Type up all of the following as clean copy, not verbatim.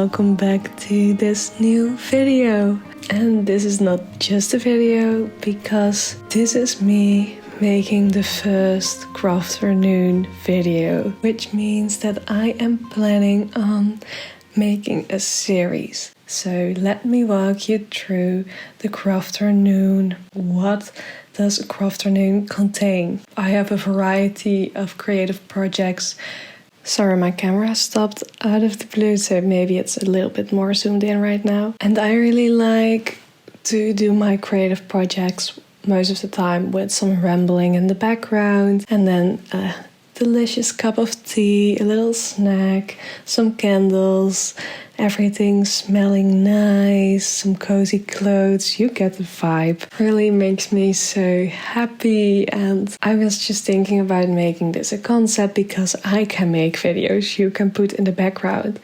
welcome back to this new video. And this is not just a video, because this is me making the first Crafternoon video, which means that I am planning on making a series. So let me walk you through the Crafternoon. What does a Crafternoon contain? I have a variety of creative projects. Sorry, my camera stopped out of the blue, so maybe it's a little bit more zoomed in right now. And I really like to do my creative projects most of the time with some rambling in the background, and then a delicious cup of tea, a little snack, some candles, everything smelling nice, some cozy clothes. You get the vibe. Really makes me so happy. And I was just thinking about making this a concept because I can make videos you can put in the background,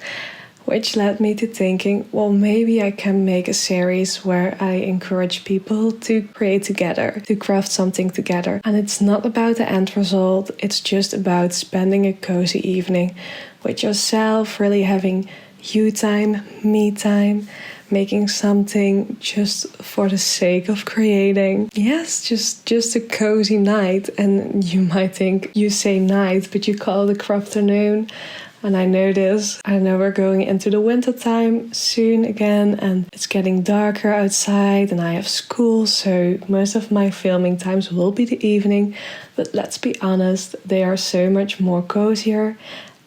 which led me to thinking, well, maybe I can make a series where I encourage people to create together, to craft something together. And it's not about the end result, it's just about spending a cozy evening with yourself, really having you time, me time, making something just for the sake of creating. Yes, just a cozy night. And you might think you say night, but you call it a Crafternoon. And I know this. I know we're going into the winter time soon again, and it's getting darker outside, and I have school, so most of my filming times will be the evening. But let's be honest, they are so much more cozier.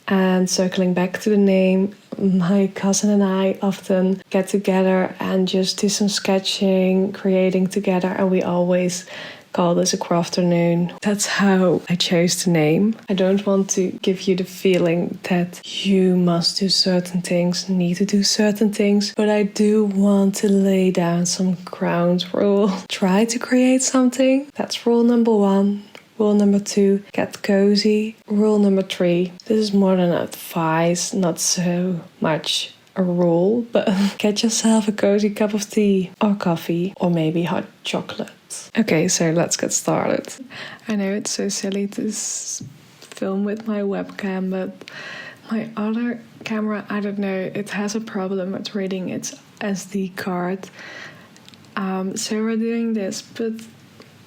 And circling back to the name, my cousin and I often get together and just do some sketching, creating together, and we always call this a Crafternoon. That's how I chose the name. I don't want to give you the feeling that you must do certain things, need to do certain things, but I do want to lay down some ground rule. Try to create something. That's rule number 1. Rule number 2, get cozy. Rule number 3, this is more than advice, not so much a rule, but get yourself a cozy cup of tea or coffee or maybe hot chocolate. Okay, so let's get started. I know it's so silly to film with my webcam, but my other camera, I don't know, it has a problem with reading its SD card. So we're doing this, but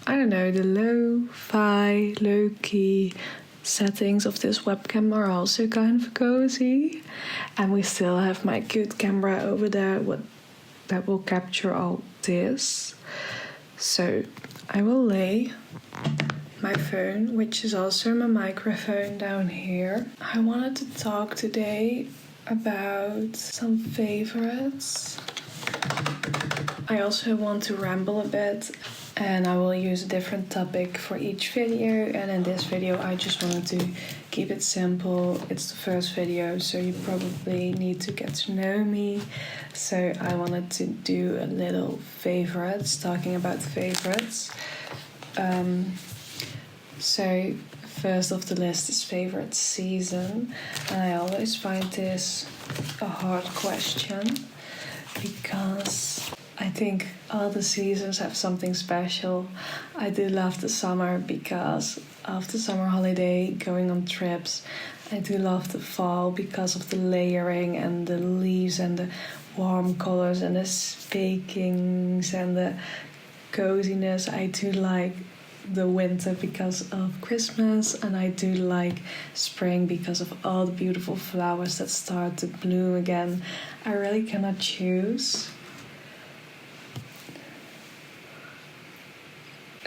I don't know, the low-fi, low-key settings of this webcam are also kind of cozy. And we still have my cute camera over there that will capture all this. So I will lay my phone, which is also my microphone, down here. I wanted to talk today about some favorites. I also want to ramble a bit, and I will use a different topic for each video. And in this video I just wanted to keep it simple. It's the first video, so you probably need to get to know me. So I wanted to do a little favorites, talking about favorites. So first off the list is favorite season. And I always find this a hard question, because I think all the seasons have something special. I do love the summer because of the summer holiday, going on trips. I do love the fall because of the layering and the leaves and the warm colors and the bakings and the coziness. I do like the winter because of Christmas, and I do like spring because of all the beautiful flowers that start to bloom again. I really cannot choose.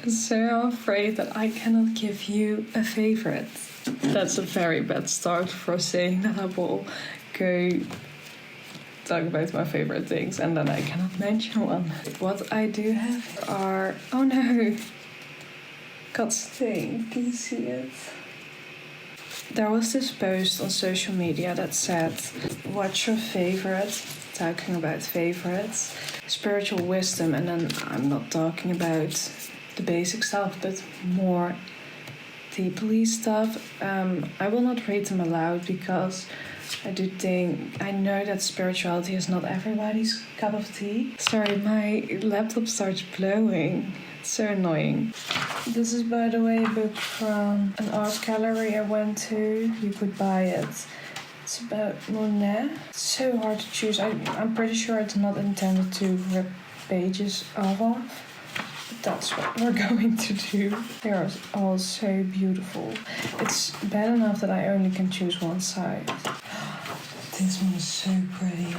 So I'm afraid that I cannot give you a favorite. That's a very bad start for saying that I will go talk about my favorite things and then I cannot mention one. What I do have are... Oh no! God's stain. Can you see it? There was this post on social media that said, what's your favorite? Talking about favorites. Spiritual wisdom, and then I'm not talking about the basic stuff, but more deeply stuff. I will not read them aloud because I know that spirituality is not everybody's cup of tea. Sorry, my laptop starts blowing. It's so annoying. This is, by the way, a book from an art gallery I went to. You could buy it. It's about Monet. It's so hard to choose. I'm pretty sure it's not intended to rip pages off. But that's what we're going to do. They are all so beautiful. It's bad enough that I only can choose one side. This one is so pretty.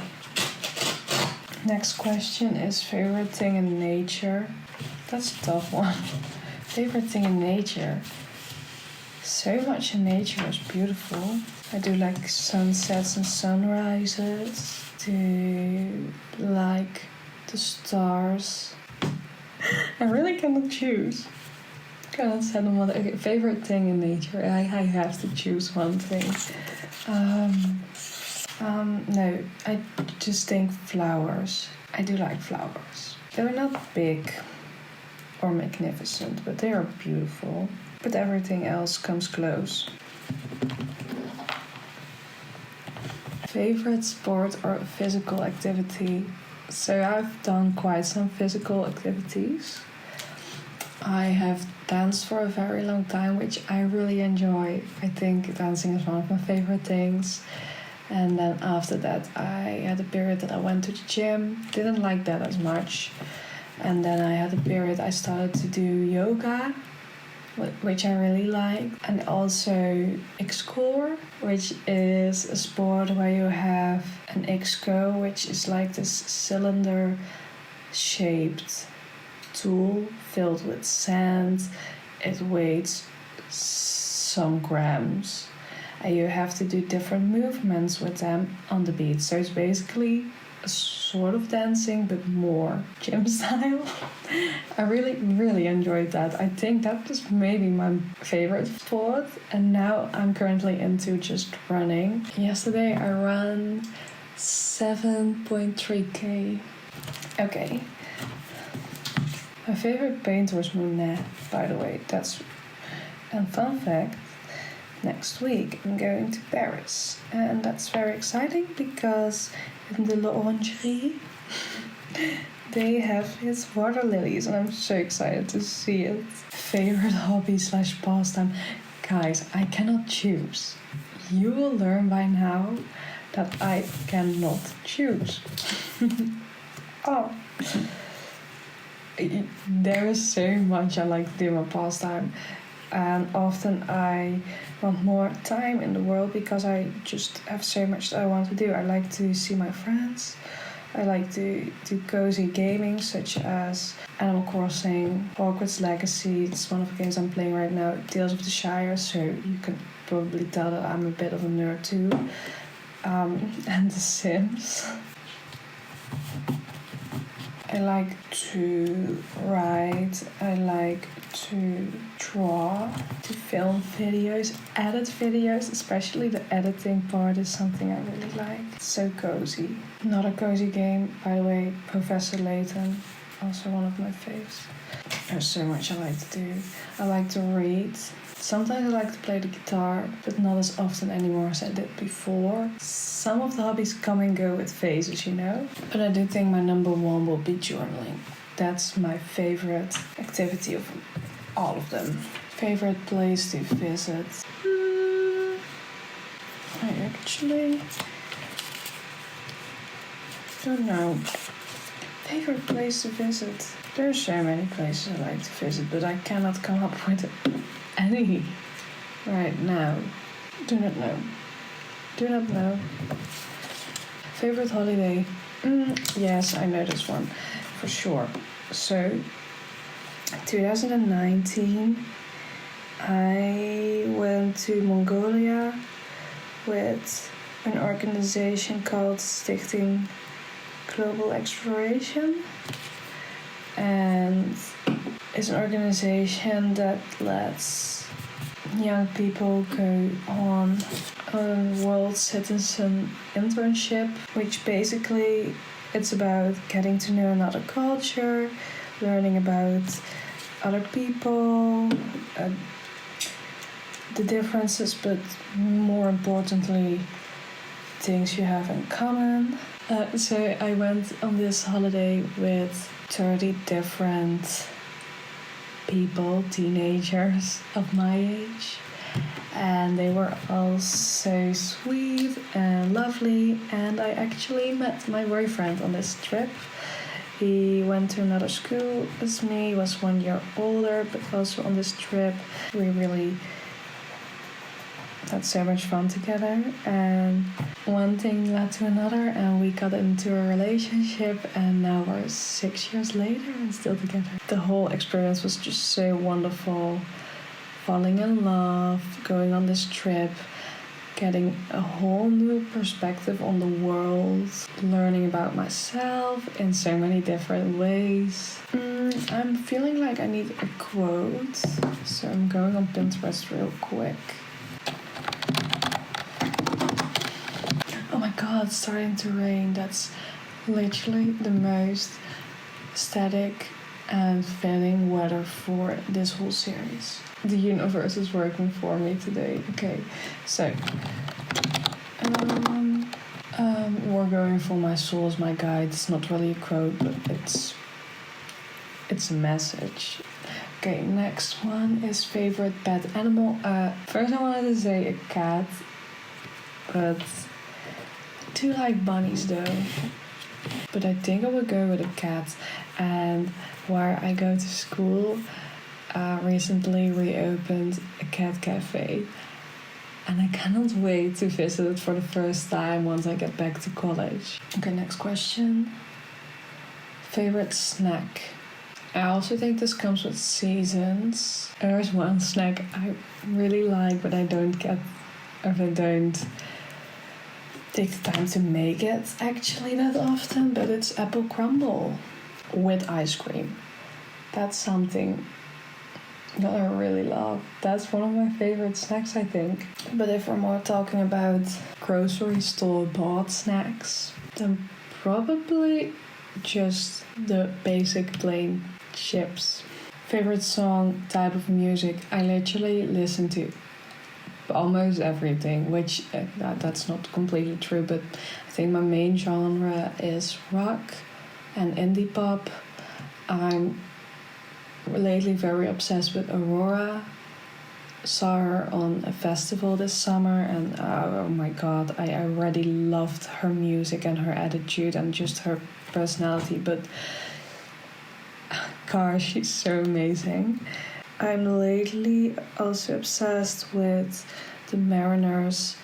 Next question is favorite thing in nature. That's a tough one. Favorite thing in nature. So much in nature is beautiful. I do like sunsets and sunrises. Do like the stars. I really cannot choose. Cannot set them on. Okay, favorite thing in nature. I have to choose one thing. No, I just think flowers. I do like flowers. They're not big or magnificent, but they are beautiful. But everything else comes close. Favorite sport or physical activity? So I've done quite some physical activities. I have danced for a very long time, which I really enjoy. I think dancing is one of my favorite things. And then after that, I had a period that I went to the gym. Didn't like that as much. And then I had a period I started to do yoga, which I really like. And also X-Core, which is a sport where you have an X-Co, which is like this cylinder-shaped tool filled with sand. It weighs some grams. And you have to do different movements with them on the beat. So it's basically a sort of dancing, but more gym style. I really, really enjoyed that. I think that was maybe my favorite sport. And now I'm currently into just running. Yesterday I ran 7.3k. Okay. My favorite painter was Monet, by the way. And fun fact, next week I'm going to Paris. And that's very exciting because in the L'Orangerie they have his water lilies and I'm so excited to see it. Favorite hobby / pastime. Guys, I cannot choose. You will learn by now that I cannot choose. Oh. There is so much I like to do in my pastime, and often I want more time in the world because I just have so much that I want to do. I like to see my friends. I like to do cozy gaming such as Animal Crossing, Hogwarts Legacy. It's one of the games I'm playing right now, Tales of the Shire, so you can probably tell that I'm a bit of a nerd too. And The Sims. I like to write, I like to draw, to film videos, edit videos, especially the editing part is something I really like. It's so cozy. Not a cozy game, by the way, Professor Layton, also one of my faves. There's so much I like to do. I like to read. Sometimes I like to play the guitar, but not as often anymore as I did before. Some of the hobbies come and go with phases, you know? But I do think my number one will be journaling. That's my favorite activity of all of them. Favorite place to visit? I actually don't know. Favorite place to visit? There are so many places I like to visit, but I cannot come up with any right now. Do not know. Favorite holiday? Yes, I know this one for sure. So 2019 I went to Mongolia with an organization called Stichting Global Exploration, and it's an organization that lets young people go on a world citizen internship, which basically it's about getting to know another culture, learning about other people, the differences, but more importantly, things you have in common. So I went on this holiday with 30 different people, teenagers of my age, and they were all so sweet and lovely. And I actually met my boyfriend on this trip. He went to another school as me, he was 1 year older, but also on this trip we really had so much fun together, and one thing led to another and we got into a relationship, and now we're 6 years later and still together. The whole experience was just so wonderful. Falling in love, going on this trip, getting a whole new perspective on the world, learning about myself in so many different ways. I'm feeling like I need a quote, so I'm going on Pinterest real quick. Oh my god, it's starting to rain. That's literally the most aesthetic and fitting weather for this whole series. The universe is working for me today. Okay, so we're going for My Soul is My Guide. It's not really a quote, but it's a message. Okay, next one is favorite pet animal. First I wanted to say a cat, but I do like bunnies though. But I think I would go with a cat. And where I go to school, recently reopened a cat cafe, and I cannot wait to visit it for the first time once I get back to college. Okay, next question. Favorite snack. I also think this comes with seasons. There's one snack I really like, but I don't take the time to make it actually that often, but it's apple crumble with ice cream. That's something that I really love. That's one of my favorite snacks, I think. But if we're more talking about grocery store bought snacks, then probably just the basic plain chips. Favorite song, type of music. I literally listen to almost everything, which that's not completely true, but I think my main genre is rock and indie pop. I'm lately very obsessed with Aurora. Saw her on a festival this summer, and oh my god, I already loved her music and her attitude and just her personality, but gosh, she's so amazing. I'm lately also obsessed with the Mariners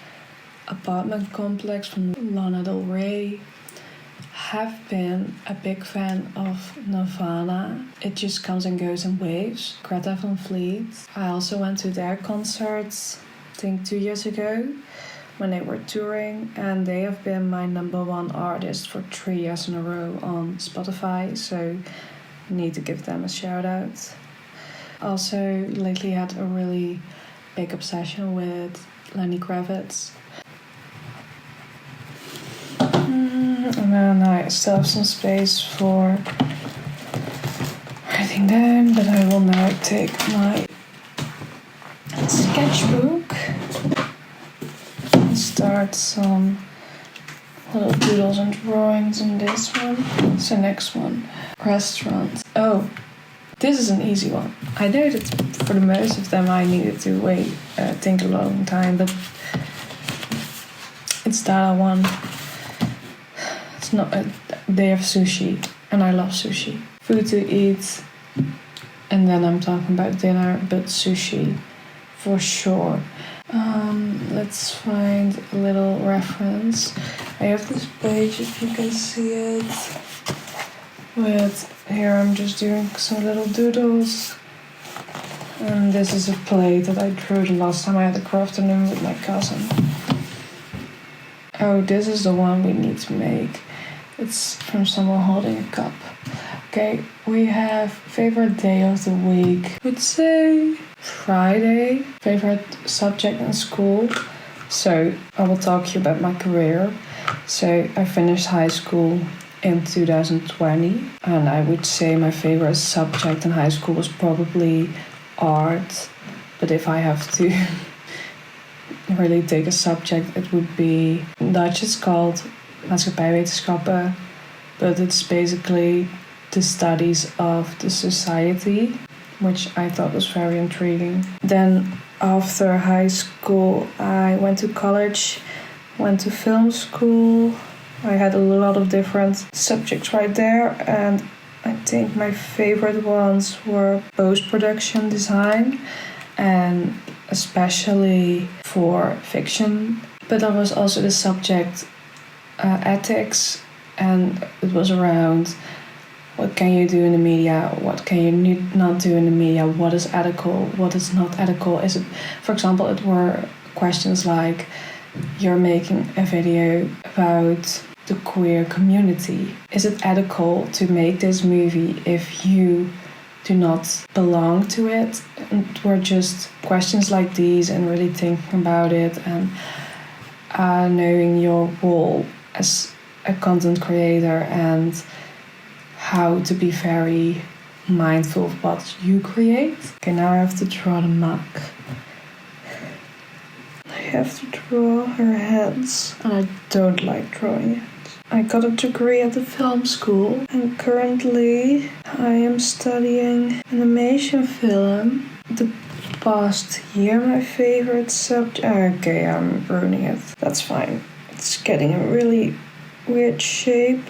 apartment complex from Lana Del Rey. Have been a big fan of Nirvana. It just comes and goes in waves. Greta Van Fleet. I also went to their concerts, I think 2 years ago, when they were touring, and they have been my #1 artist for 3 years in a row on Spotify, so I need to give them a shout out. Also, lately had a really big obsession with Lenny Kravitz. And then I still have some space for writing down, but I will now take my sketchbook and start some little doodles and drawings in this one. So next one, restaurant. Oh, this is an easy one. I know that for the most of them I needed to think a long time, but it's that one. It's not. They have sushi, and I love sushi. Food to eat, and then I'm talking about dinner, but sushi for sure. Let's find a little reference. I have this page, if you can see it. Here I'm just doing some little doodles. And this is a plate that I drew the last time I had a Crafternoon with my cousin. Oh, this is the one we need to make. It's from someone holding a cup. Okay, we have favorite day of the week. I would say Friday. Favorite subject in school. So I will talk to you about my career. So I finished high school in 2020, and I would say my favorite subject in high school was probably art. But if I have to really take a subject, it would be Dutch. It's called maatschappijwetenschappen, but it's basically the studies of the society. which I thought was very intriguing. Then after high school, I went to college, went to film school. I had a lot of different subjects right there, and I think my favorite ones were post-production design, and especially for fiction. But there was also the subject ethics, and it was around what can you do in the media, what can you not do in the media, what is ethical, what is not ethical. Is it, for example, it were questions like, you're making a video about the queer community. Is it ethical to make this movie if you do not belong to it? And it were just questions like these, and really thinking about it, and knowing your role as a content creator, and how to be very mindful of what you create. Okay, now I have to draw the mug. I have to draw her hands, and I don't like drawing it. I got a degree at the film school, and currently I am studying animation film. The past year, my favorite subject... Okay, I'm ruining it. That's fine. It's getting a really weird shape,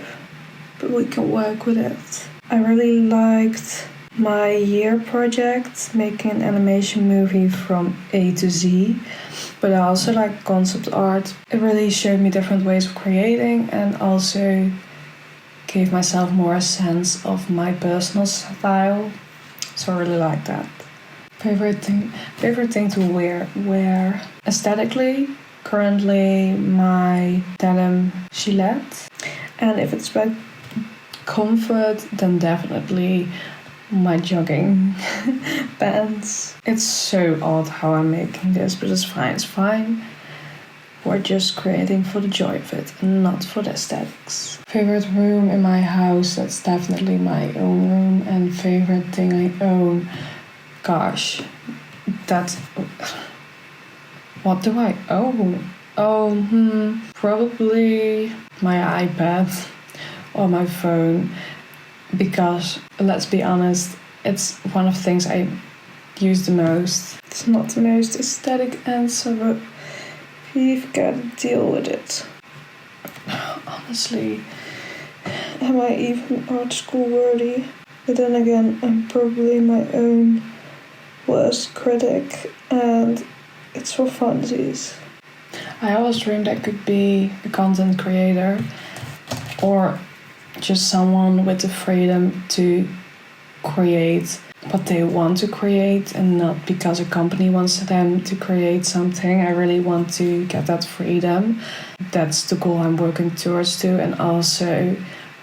but we can work with it. I really liked my year project, making an animation movie from A to Z, but I also like concept art. It really showed me different ways of creating, and also gave myself more a sense of my personal style, so I really like that. Favorite thing to wear aesthetically, currently my denim gilet, and if it's about comfort, then definitely my jogging pants. It's so odd how I'm making this, but it's fine. We're just creating for the joy of it and not for the aesthetics. Favorite room in my house, that's definitely my own room. And favorite thing I own, gosh, that's... What do I own? Probably my iPad or my phone, because let's be honest, it's one of the things I use the most. It's not the most aesthetic answer, but you've got to deal with it. Honestly, am I even art school worthy? But then again, I'm probably my own worst critic, and it's for funsies. I always dreamed I could be a content creator, or just someone with the freedom to create what they want to create, and not because a company wants them to create something. I really want to get that freedom. That's the goal I'm working towards too, and also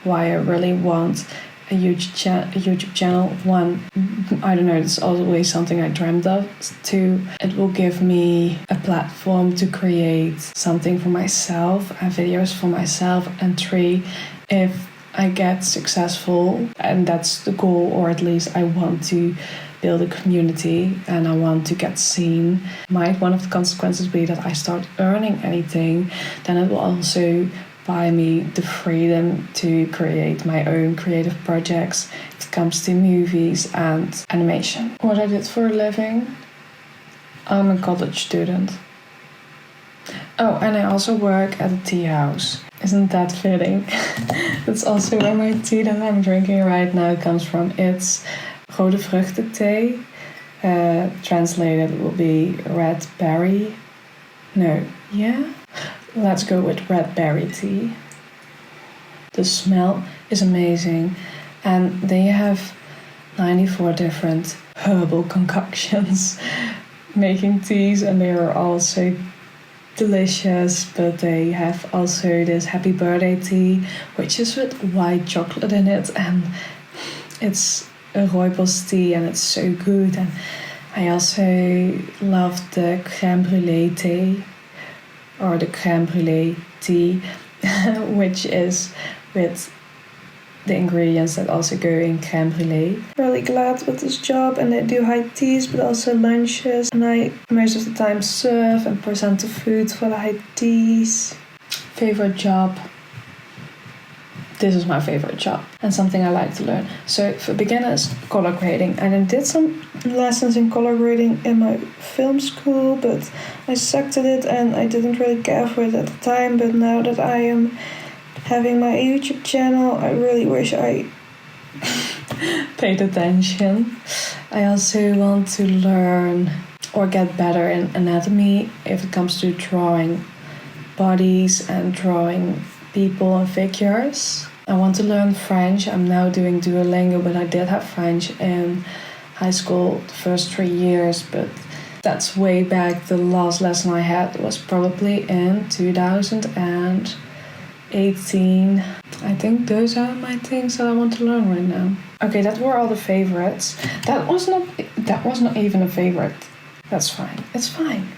why I really want a YouTube channel. One, I don't know, it's always something I dreamt of. Two, it will give me a platform to create something for myself and videos for myself. And three, if I get successful, and that's the goal, or at least I want to build a community and I want to get seen, might one of the consequences be that I start earning anything, then it will also buy me the freedom to create my own creative projects. It comes to movies and animation. What I did for a living? I'm a college student. Oh, and I also work at a tea house. Isn't that fitting? That's also where my tea that I'm drinking right now comes from. It's rode vruchten thee. Translated will be red berry. Let's go with red berry tea. The smell is amazing, and they have 94 different herbal concoctions making teas, and they are also delicious. But they have also this happy birthday tea, which is with white chocolate in it, and it's a rooibos tea, and it's so good. And I also love the crème brûlée tea, or the crème brûlée tea, which is with the ingredients that also go in crème brûlée. Really glad with this job, and I do high teas but also lunches, and I most of the time serve and present the food for the high teas. Favorite job? this is my favorite job and something I like to learn. So for beginners, color grading. And I did some lessons in color grading in my film school, but I sucked at it and I didn't really care for it at the time. But now that I am having my YouTube channel, I really wish I paid attention. I also want to learn or get better in anatomy if it comes to drawing bodies and drawing people and figures. I want to learn French. I'm now doing Duolingo, but I did have French in high school the first 3 years, but that's way back. The last lesson I had was probably in 2018. I think those are my things that I want to learn right now. Okay, that were all the favorites. That was not even a favorite. That's fine. It's fine.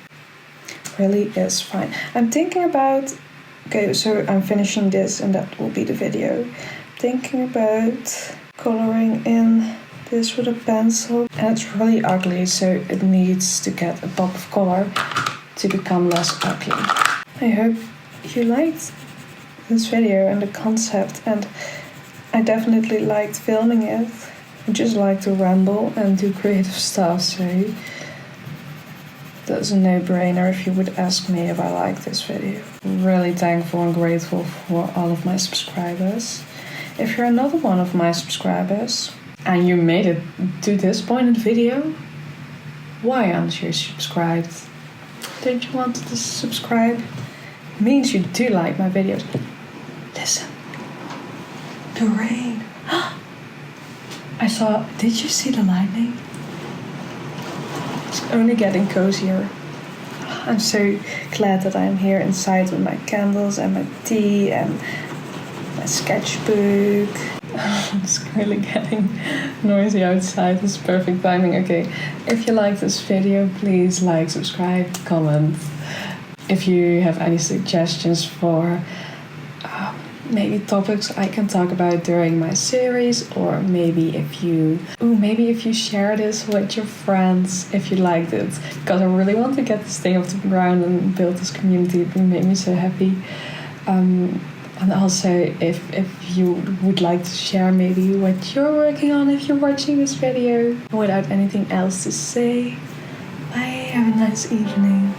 Really is fine. I'm thinking about, okay, so I'm finishing this and that will be the video. Thinking about coloring in this with a pencil. And it's really ugly, so it needs to get a pop of color to become less ugly. I hope you liked this video and the concept, and I definitely liked filming it. I just like to ramble and do creative stuff, so that's a no-brainer if you would ask me if I like this video. I'm really thankful and grateful for all of my subscribers. If you're another one of my subscribers and you made it to this point in the video, why aren't you subscribed? Don't you want to subscribe? It means you do like my videos. Listen, the rain. Did you see the lightning? It's only getting cozier. I'm so glad that I'm here inside with my candles and my tea and my sketchbook. It's really getting noisy outside. It's perfect timing. Okay, if you like this video, please like, subscribe, comment. If you have any suggestions for maybe topics I can talk about during my series, or maybe if you share this with your friends, if you liked it, because I really want to get this thing off the ground and build this community. It made me so happy. And also if you would like to share maybe what you're working on if you're watching this video. Without anything else to say, bye, have a nice evening.